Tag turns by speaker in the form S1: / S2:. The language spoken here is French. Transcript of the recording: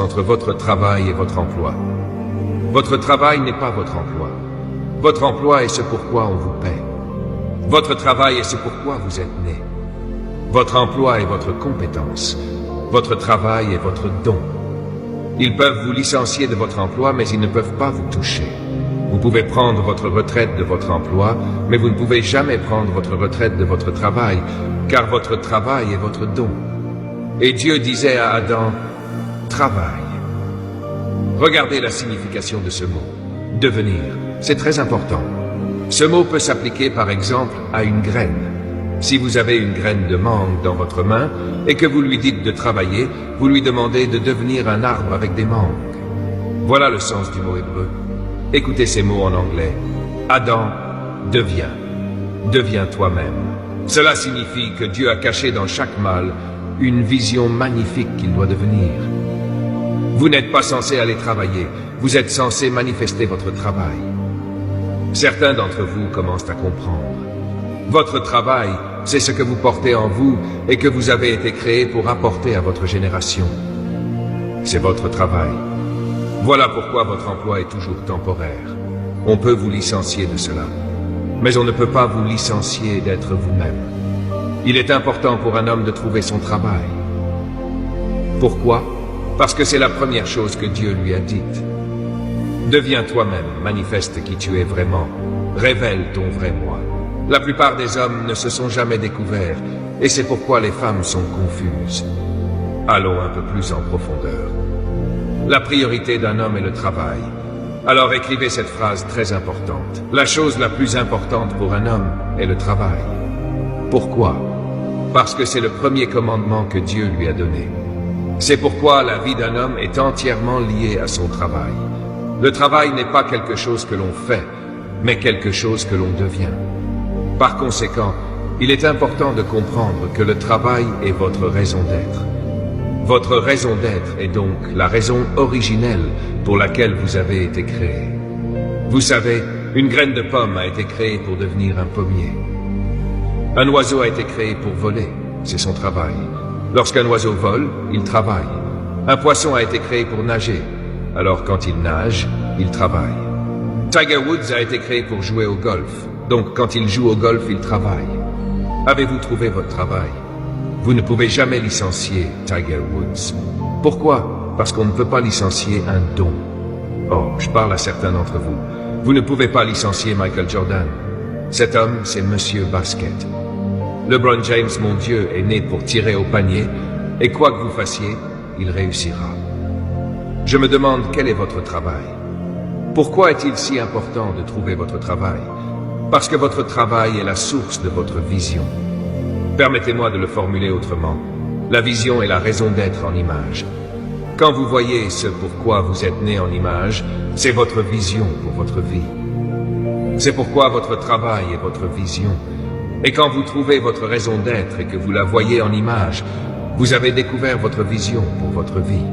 S1: entre votre travail et votre emploi. Votre travail n'est pas votre emploi. Votre emploi est ce pourquoi on vous paie. Votre travail est ce pourquoi vous êtes né. Votre emploi est votre compétence. Votre travail est votre don. Ils peuvent vous licencier de votre emploi, mais ils ne peuvent pas vous toucher. Vous pouvez prendre votre retraite de votre emploi, mais vous ne pouvez jamais prendre votre retraite de votre travail, car votre travail est votre don. Et Dieu disait à Adam, « Travaille ». Regardez la signification de ce mot. Devenir, c'est très important. Ce mot peut s'appliquer par exemple à une graine. Si vous avez une graine de mangue dans votre main et que vous lui dites de travailler, vous lui demandez de devenir un arbre avec des mangues. Voilà le sens du mot hébreu. Écoutez ces mots en anglais. Adam, deviens. Deviens toi-même. Cela signifie que Dieu a caché dans chaque mâle une vision magnifique qu'il doit devenir. Vous n'êtes pas censé aller travailler, vous êtes censé manifester votre travail. Certains d'entre vous commencent à comprendre. Votre travail, c'est ce que vous portez en vous et que vous avez été créé pour apporter à votre génération. C'est votre travail. Voilà pourquoi votre emploi est toujours temporaire. On peut vous licencier de cela, mais on ne peut pas vous licencier d'être vous-même. Il est important pour un homme de trouver son travail. Pourquoi ? Parce que c'est la première chose que Dieu lui a dite. Deviens toi-même, manifeste qui tu es vraiment, révèle ton vrai moi. La plupart des hommes ne se sont jamais découverts, et c'est pourquoi les femmes sont confuses. Allons un peu plus en profondeur. La priorité d'un homme est le travail. Alors écrivez cette phrase très importante. La chose la plus importante pour un homme est le travail. Pourquoi ? Parce que c'est le premier commandement que Dieu lui a donné. C'est pourquoi la vie d'un homme est entièrement liée à son travail. Le travail n'est pas quelque chose que l'on fait, mais quelque chose que l'on devient. Par conséquent, il est important de comprendre que le travail est votre raison d'être. Votre raison d'être est donc la raison originelle pour laquelle vous avez été créé. Vous savez, une graine de pomme a été créée pour devenir un pommier. Un oiseau a été créé pour voler, c'est son travail. Lorsqu'un oiseau vole, il travaille. Un poisson a été créé pour nager. Alors quand il nage, il travaille. Tiger Woods a été créé pour jouer au golf. Donc quand il joue au golf, il travaille. Avez-vous trouvé votre travail? Vous ne pouvez jamais licencier Tiger Woods. Pourquoi? Parce qu'on ne peut pas licencier un don. Oh, je parle à certains d'entre vous. Vous ne pouvez pas licencier Michael Jordan. Cet homme, c'est Monsieur Basket. LeBron James, mon Dieu, est né pour tirer au panier, et quoi que vous fassiez, il réussira. Je me demande quel est votre travail. Pourquoi est-il si important de trouver votre travail? Parce que votre travail est la source de votre vision. Permettez-moi de le formuler autrement. La vision est la raison d'être en image. Quand vous voyez ce pourquoi vous êtes né en image, c'est votre vision pour votre vie. C'est pourquoi votre travail est votre vision. Et quand vous trouvez votre raison d'être et que vous la voyez en image, vous avez découvert votre vision pour votre vie.